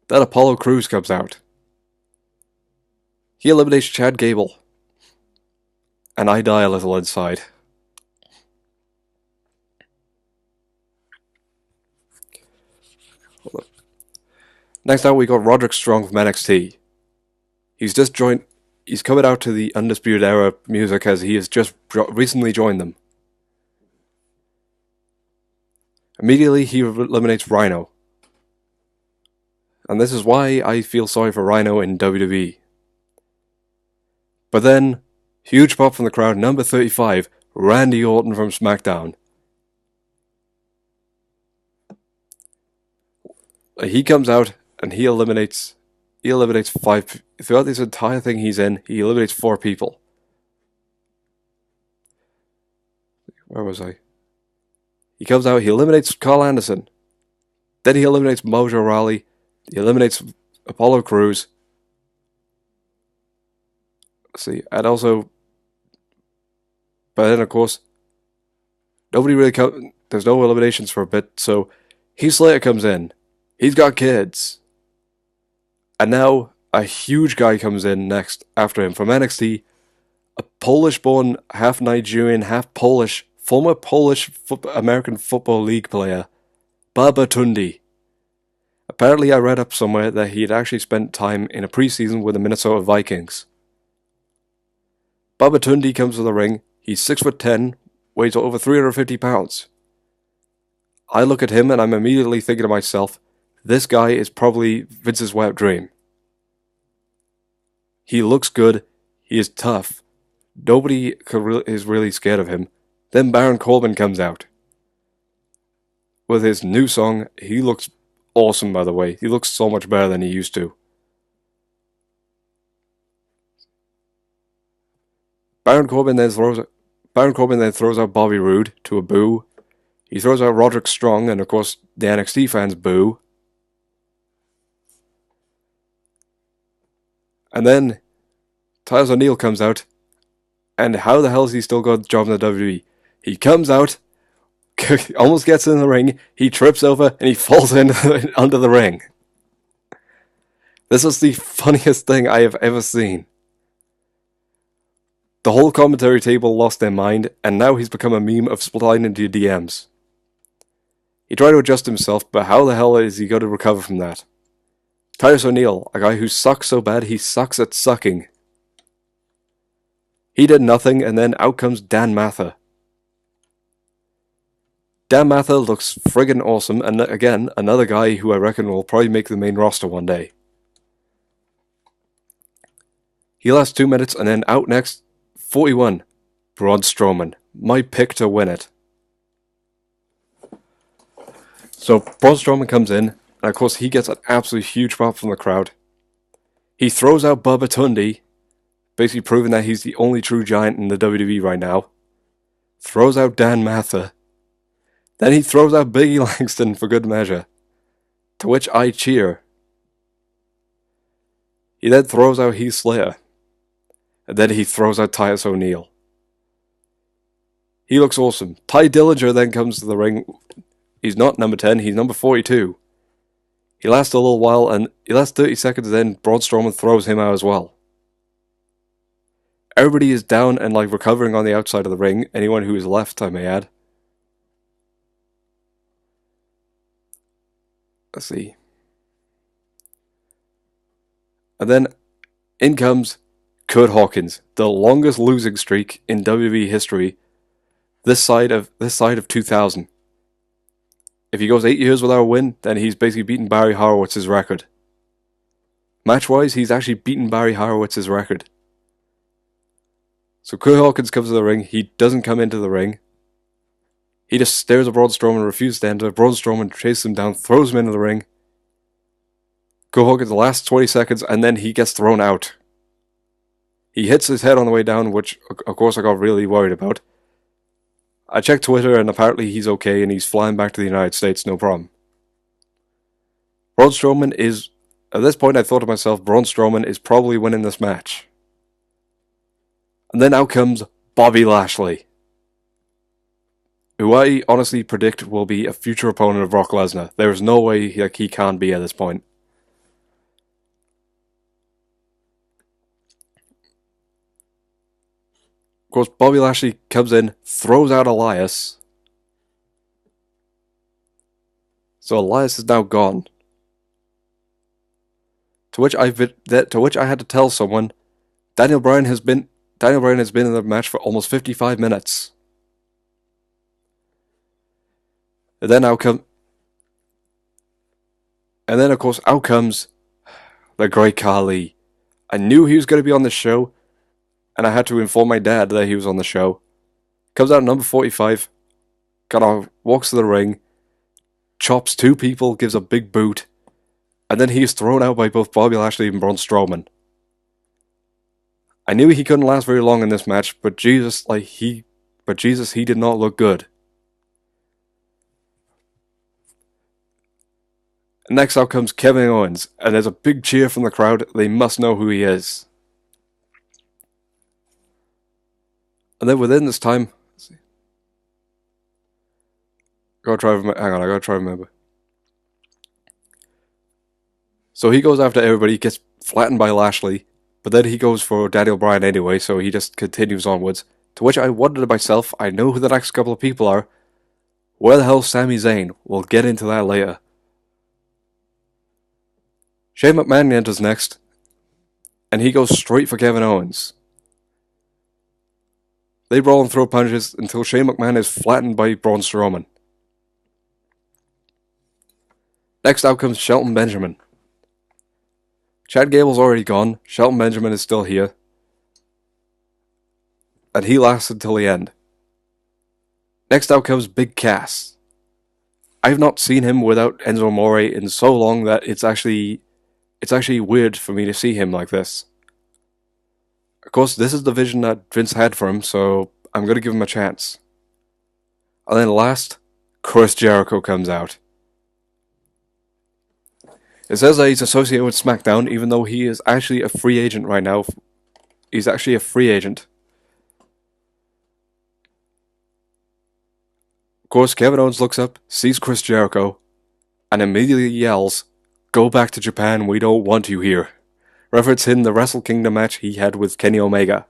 Then Apollo Crews comes out. He eliminates Chad Gable. And I die a little inside. Next out, we got Roderick Strong from NXT. He's coming out to the Undisputed Era music as he has just recently joined them. Immediately, he eliminates Rhino. And this is why I feel sorry for Rhino in WWE. But then, huge pop from the crowd, number 35, Randy Orton from SmackDown. He comes out and he eliminates 5 throughout this entire thing he's in. He eliminates 4 people. Where was I? He comes out, he eliminates Carl Anderson. Then he eliminates Mojo Rawley. He eliminates Apollo Crews. Let's see, and also, but then of course, there's no eliminations for a bit, so Heath Slater comes in. He's got kids. And now a huge guy comes in next after him from NXT, a Polish-born, half Nigerian, half Polish, former Polish American Football League player, Babatunde. Apparently I read up somewhere that he had actually spent time in a preseason with the Minnesota Vikings. Babatunde comes to the ring. He's 6'10", weighs over 350 pounds. I look at him and I'm immediately thinking to myself, this guy is probably Vince's wet dream. He looks good. He is tough. Nobody is really scared of him. Then Baron Corbin comes out. With his new song, he looks awesome, by the way. He looks so much better than he used to. Baron Corbin then throws out Bobby Roode to a boo. He throws out Roderick Strong, and of course the NXT fans boo. And then Titus O'Neil comes out, and how the hell has he still got the job in the WWE? He comes out, almost gets in the ring, he trips over, and he falls under the ring. This is the funniest thing I have ever seen. The whole commentary table lost their mind, and now he's become a meme of sliding into DMs. He tried to adjust himself, but how the hell is he going to recover from that? Titus O'Neil, a guy who sucks so bad he sucks at sucking. He did nothing, and then out comes Dan Mather. Dan Mather looks friggin' awesome, and again, another guy who I reckon will probably make the main roster one day. He lasts 2 minutes, and then out next, 41, Braun Strowman. My pick to win it. So, Braun Strowman comes in, and of course he gets an absolutely huge pop from the crowd. He throws out Babatunde, basically proving that he's the only true giant in the WWE right now. Throws out Dan Mather. Then he throws out Big E Langston for good measure, to which I cheer. He then throws out Heath Slater. And then he throws out Titus O'Neil. He looks awesome. Ty Dillinger then comes to the ring. He's not number 10, he's number 42. He lasts a little while, and he lasts 30 seconds, then Braun Strowman throws him out as well. Everybody is down and recovering on the outside of the ring. Anyone who is left, I may add. Let's see. And then in comes Kurt Hawkins, the longest losing streak in WWE history. This side of 2000. If he goes 8 years without a win, then he's basically beaten Barry Horowitz's record. Match-wise, he's actually beaten Barry Horowitz's record. So Kurt Hawkins comes to the ring. He doesn't come into the ring. He just stares at Braun Strowman, refuses to enter. Braun Strowman chases him down, throws him into the ring. go hook at the last 20 seconds, and then he gets thrown out. He hits his head on the way down, which, of course, I got really worried about. I checked Twitter, and apparently he's okay, and he's flying back to the United States, no problem. Braun Strowman is... At this point, I thought to myself, Braun Strowman is probably winning this match. And then out comes Bobby Lashley, who I honestly predict will be a future opponent of Brock Lesnar. There is no way he can't be at this point. Of course, Bobby Lashley comes in, throws out Elias. So Elias is now gone. To which I had to tell someone, Daniel Bryan has been in the match for almost 55 minutes. And then of course out comes the Great Khali. I knew he was going to be on the show, and I had to inform my dad that he was on the show. Comes out number 45, walks to the ring, chops two people, gives a big boot, and then he is thrown out by both Bobby Lashley and Braun Strowman. I knew he couldn't last very long in this match, but Jesus, he did not look good. Next out comes Kevin Owens, and there's a big cheer from the crowd. They must know who he is. And then within this time, let's see. I gotta try to remember. So he goes after everybody, gets flattened by Lashley, but then he goes for Daniel Bryan anyway, so he just continues onwards. To which I wondered to myself, I know who the next couple of people are. Where the hell's Sami Zayn? We'll get into that later. Shane McMahon enters next, and he goes straight for Kevin Owens. They brawl and throw punches until Shane McMahon is flattened by Braun Strowman. Next out comes Shelton Benjamin. Chad Gable's already gone, Shelton Benjamin is still here, and he lasts until the end. Next out comes Big Cass. I've not seen him without Enzo Amore in so long that it's actually weird for me to see him like this. Of course, this is the vision that Vince had for him, so I'm going to give him a chance. And then last, Chris Jericho comes out. It says that he's associated with SmackDown, even though he is actually a free agent right now. He's actually a free agent. Of course, Kevin Owens looks up, sees Chris Jericho, and immediately yells, "Go back to Japan, we don't want you here." Referencing the Wrestle Kingdom match he had with Kenny Omega.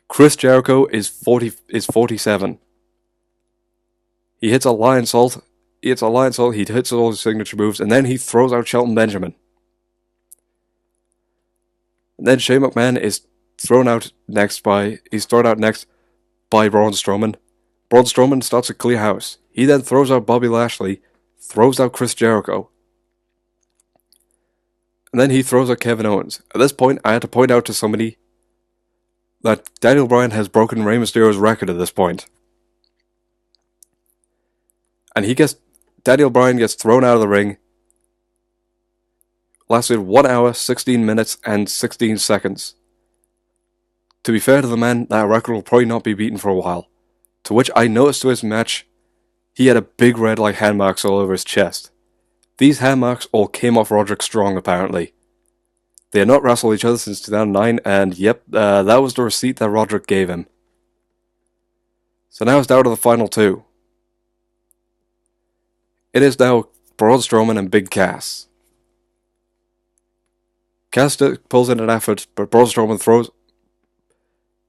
Chris Jericho is 47. He hits a lion salt. He hits all his signature moves, and then he throws out Shelton Benjamin. And then Shane McMahon is thrown out next by Braun Strowman. Braun Strowman starts a clear house. He then throws out Bobby Lashley, throws out Chris Jericho. And then he throws out Kevin Owens. At this point, I had to point out to somebody that Daniel Bryan has broken Rey Mysterio's record at this point. And Daniel Bryan gets thrown out of the ring. Lasted 1 hour, 16 minutes, and 16 seconds. To be fair to the man, that record will probably not be beaten for a while. To which I noticed to his match, he had a big red hand marks all over his chest. These hand marks all came off Roderick Strong, apparently. They had not wrestled each other since 2009, and yep, that was the receipt that Roderick gave him. So now it's down to the final two. It is now Braun Strowman and Big Cass. Cass pulls in an effort, but Braun Strowman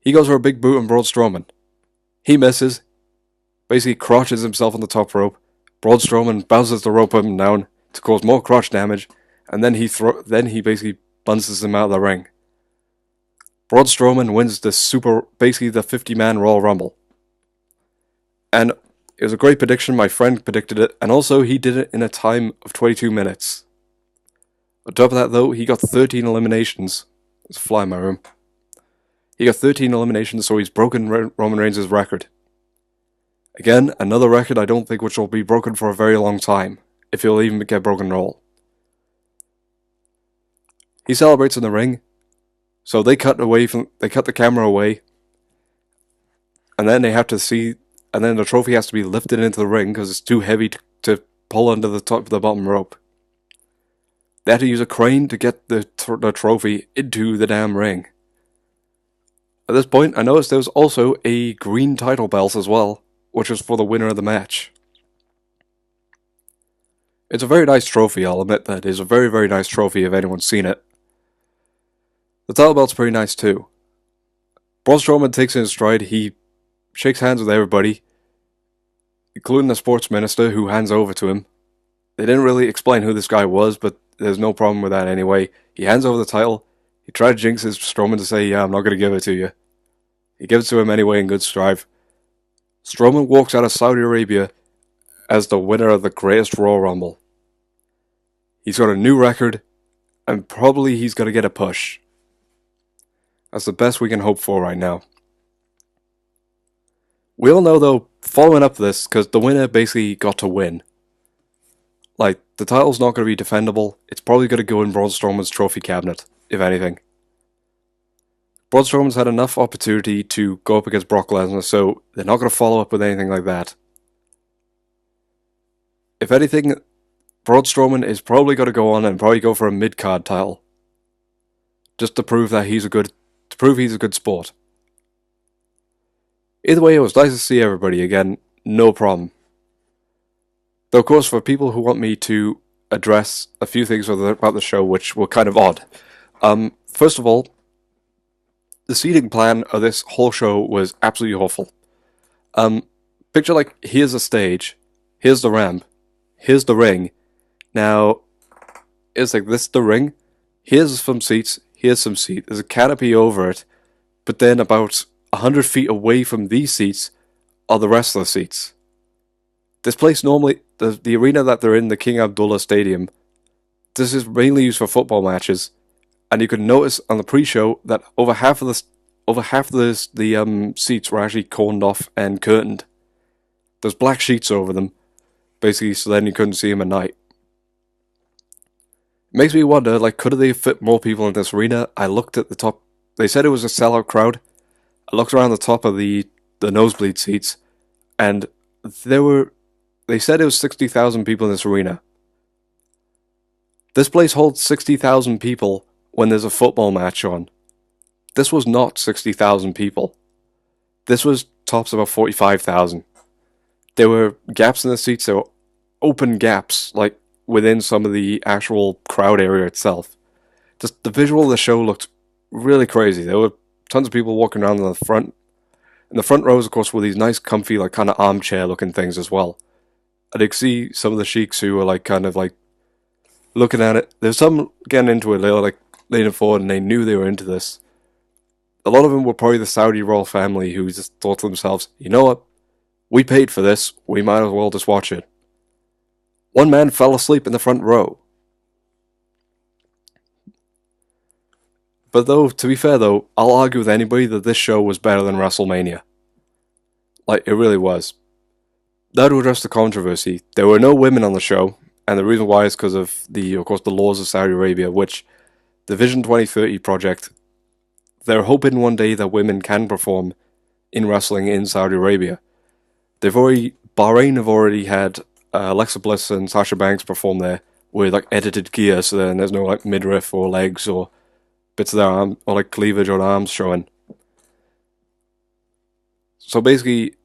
he goes for a big boot on Braun Strowman. He misses, basically crotches himself on the top rope. Braun Strowman bounces the rope up and down to cause more crotch damage, and then he basically bunces him out of the ring. Braun Strowman wins the 50-man Royal Rumble. And it was a great prediction, my friend predicted it, and also he did it in a time of 22 minutes. On top of that though, he got 13 eliminations. There's a fly in my room. He got 13 eliminations, so he's broken Roman Reigns' record. Again, another record I don't think which will be broken for a very long time, if he'll even get broken at all. He celebrates in the ring, so they cut the camera away, and then they have to see, and then the trophy has to be lifted into the ring because it's too heavy to pull under the bottom rope. They had to use a crane to get the trophy into the damn ring. At this point, I noticed there was also a green title belt as well, which was for the winner of the match. It's a very nice trophy, I'll admit that. It's a very, very nice trophy if anyone's seen it. The title belt's pretty nice too. Braun Strowman takes it in stride, he shakes hands with everybody, including the sports minister who hands over to him. They didn't really explain who this guy was, but there's no problem with that anyway. He hands over the title. He tried to jinx his Strowman to say, yeah, I'm not going to give it to you. He gives it to him anyway in good strive. Strowman walks out of Saudi Arabia as the winner of the greatest Royal Rumble. He's got a new record, and probably he's going to get a push. That's the best we can hope for right now. We all know, though, following up this, because the winner basically got to win. Like, the title's not going to be defendable. It's probably going to go in Braun Strowman's trophy cabinet, if anything. Braun Strowman's had enough opportunity to go up against Brock Lesnar, so they're not going to follow up with anything like that. If anything, Braun Strowman is probably going to go on and probably go for a mid-card title. Just to prove that he's a good sport. Either way, it was nice to see everybody again, no problem. Though, of course, for people who want me to address a few things about the show which were kind of odd. First of all, the seating plan of this whole show was absolutely awful. Picture like, here's a stage, here's the ramp, here's the ring. Now, it's like, this is the ring, here's some seats, here's some seats, there's a canopy over it, but then about 100 feet away from these seats are the rest of the seats. This place normally, the arena that they're in, the King Abdullah Stadium, this is mainly used for football matches, and you can notice on the pre-show that over half of the seats were actually corned off and curtained. There's black sheets over them, basically, so then you couldn't see them at night. It makes me wonder, like, could they fit more people in this arena? I looked at the top. They said it was a sellout crowd. I looked around the top of the nosebleed seats, and they said it was 60,000 people in this arena. This place holds 60,000 people when there's a football match on. This was not 60,000 people. This was tops about 45,000. There were gaps in the seats, there were open gaps, like within some of the actual crowd area itself. Just the visual of the show looked really crazy. There were tons of people walking around in the front. In the front rows, of course, were these nice, comfy, like kind of armchair-looking things as well. And you could see some of the sheiks who were like kind of like looking at it. There's some getting into it, they were like leaning forward and they knew they were into this. A lot of them were probably the Saudi royal family who just thought to themselves, you know what? We paid for this, we might as well just watch it. One man fell asleep in the front row. But though, to be fair though, I'll argue with anybody that this show was better than WrestleMania. Like, it really was. Now to address the controversy, there were no women on the show, and the reason why is because of course, the laws of Saudi Arabia, which the Vision 2030 project, they're hoping one day that women can perform in wrestling in Saudi Arabia. Bahrain have already had Alexa Bliss and Sasha Banks perform there with like edited gear, so then there's no like midriff or legs or bits of their arm or like cleavage or arms showing. So basically,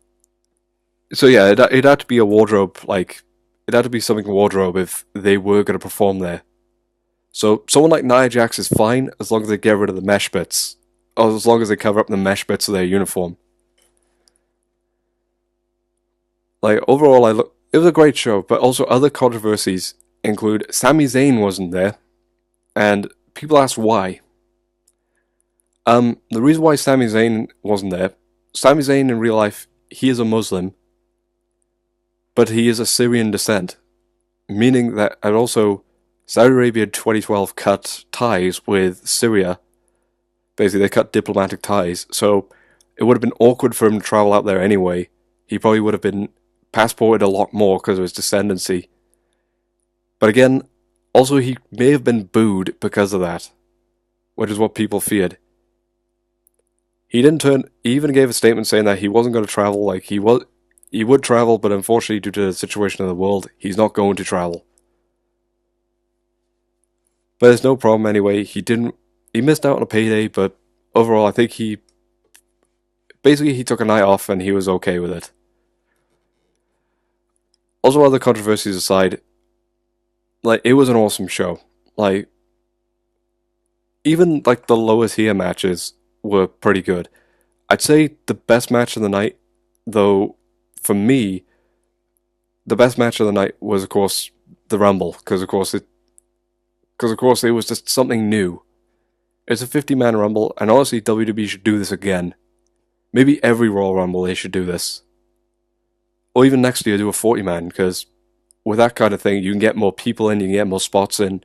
it'd have to be a wardrobe, like it'd have to be something wardrobe if they were going to perform there. So someone like Nia Jax is fine as long as they get rid of the mesh bits, or as long as they cover up the mesh bits of their uniform. Like, overall, it was a great show, but also other controversies include Sami Zayn wasn't there, and people ask why. The reason why Sami Zayn wasn't there, Sami Zayn in real life, he is a Muslim, but he is of Syrian descent, meaning that, and also, Saudi Arabia in 2012 cut ties with Syria. Basically, they cut diplomatic ties, so it would have been awkward for him to travel out there anyway. He probably would have been passported a lot more because of his descendancy. But again, also he may have been booed because of that. which is what people feared. He even gave a statement saying that he wasn't going to travel, like he would travel, but unfortunately due to the situation of the world, he's not going to travel. But there's no problem anyway. He missed out on a payday, but overall I think he took a night off and he was okay with it. Also, other controversies aside, like it was an awesome show. Like even like the lower tier matches were pretty good. I'd say the best match of the night, though, for me, the best match of the night was of course the Rumble, because of course it was just something new. It's a 50-man Rumble, and honestly, WWE should do this again. Maybe every Royal Rumble they should do this, or even next year do a 40-man, because with that kind of thing, you can get more people in, you can get more spots in.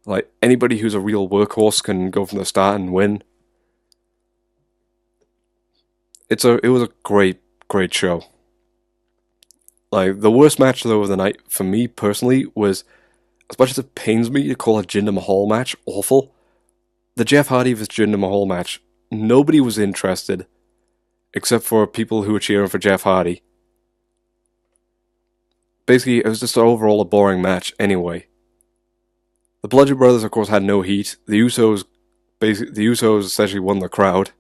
Like anybody who's a real workhorse can go from the start and win. It was a great show. Like the worst match though of the night for me personally was, as much as it pains me to call a Jinder Mahal match awful, the Jeff Hardy vs Jinder Mahal match. Nobody was interested except for people who were cheering for Jeff Hardy. Basically, it was just overall a boring match anyway. The Bludgeon Brothers, of course, had no heat. The Usos essentially won the crowd,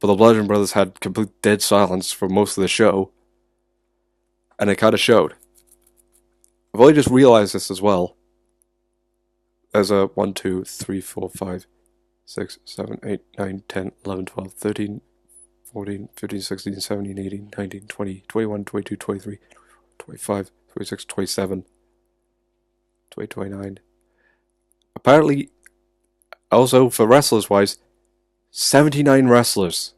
but the Bludgeon Brothers had complete dead silence for most of the show, and it kind of showed. I've only just realized this as well. As a 1, 2, 3, 4, 5, 6, 7, 8, 9, 10, 11, 12, 13, 14, 15, 16, 17, 18, 19, 20, 21, 22, 23, 25, 26, 27, 28, 29. Apparently, also for wrestlers wise, 79 wrestlers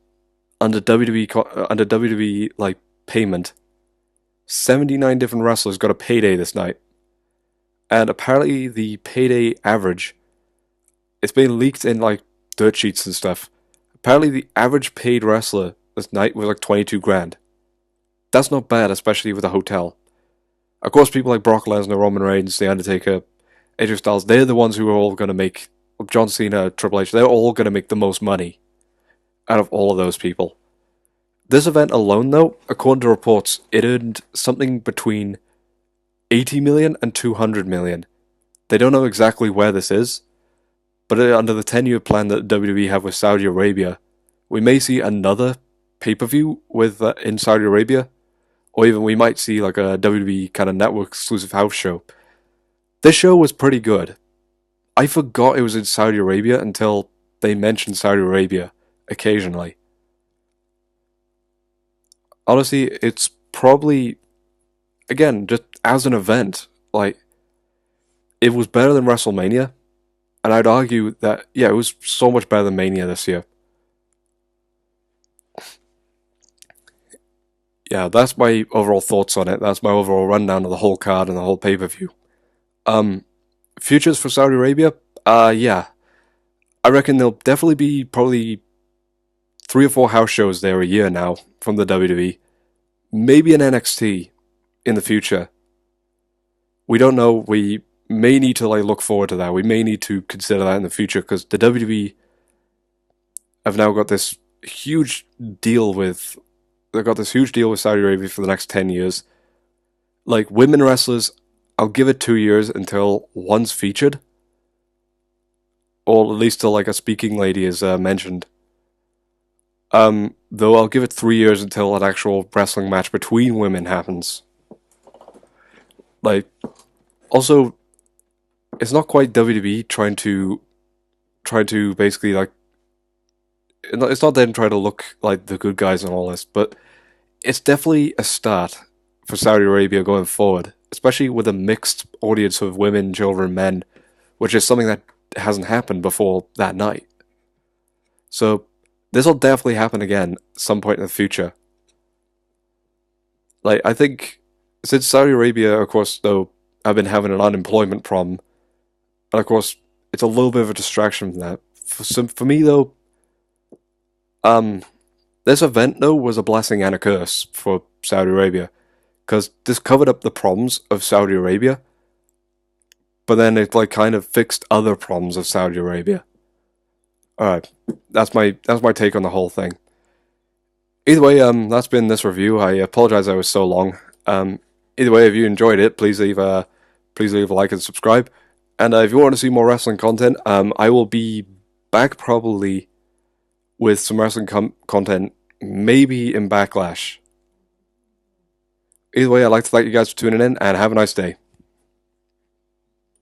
under WWE like payment. 79 different wrestlers got a payday this night. And apparently the payday average, it's been leaked in like dirt sheets and stuff. Apparently the average paid wrestler this night was like 22 grand. That's not bad, especially with a hotel. Of course, people like Brock Lesnar, Roman Reigns, The Undertaker, AJ Styles, they're the ones who are all going to make, John Cena, Triple H, they're all going to make the most money out of all of those people. This event alone, though, according to reports, it earned something between 80 million and 200 million. They don't know exactly where this is, but under the 10-year plan that WWE have with Saudi Arabia, we may see another pay-per-view with in Saudi Arabia, or even we might see like a WWE kind of network exclusive house show. This show was pretty good. I forgot it was in Saudi Arabia until they mentioned Saudi Arabia occasionally. Honestly, it's probably, again, just as an event, like, it was better than WrestleMania, and I'd argue that, yeah, it was so much better than Mania this year. Yeah, that's my overall thoughts on it. That's my overall rundown of the whole card and the whole pay-per-view. Um, Futures for Saudi Arabia? Yeah. I reckon there'll definitely be probably 3 or 4 house shows there a year now from the WWE. Maybe an NXT in the future. We don't know. We may need to like look forward to that. We may need to consider that in the future because the WWE have now got this huge deal with. They've got this huge deal with Saudi Arabia for the next 10 years. Like women wrestlers, I'll give it 2 years until one's featured, or at least till like a speaking lady is mentioned. Though I'll give it 3 years until an actual wrestling match between women happens. Like, also, it's not quite WWE trying to basically like. It's not them trying to look like the good guys and all this, but it's definitely a start for Saudi Arabia going forward, especially with a mixed audience of women, children, men, which is something that hasn't happened before that night. So this will definitely happen again at some point in the future. Like, I think since Saudi Arabia, of course, though, have been having an unemployment problem, and of course, it's a little bit of a distraction from that. For me, though, this event, though, was a blessing and a curse for Saudi Arabia, because this covered up the problems of Saudi Arabia, but then it, like, kind of fixed other problems of Saudi Arabia. Alright, that's my take on the whole thing. Either way, that's been this review. I apologize I was so long. Either way, if you enjoyed it, please leave a like and subscribe. And if you want to see more wrestling content, I will be back probably with some wrestling content, maybe in Backlash. Either way, I'd like to thank you guys for tuning in, and have a nice day.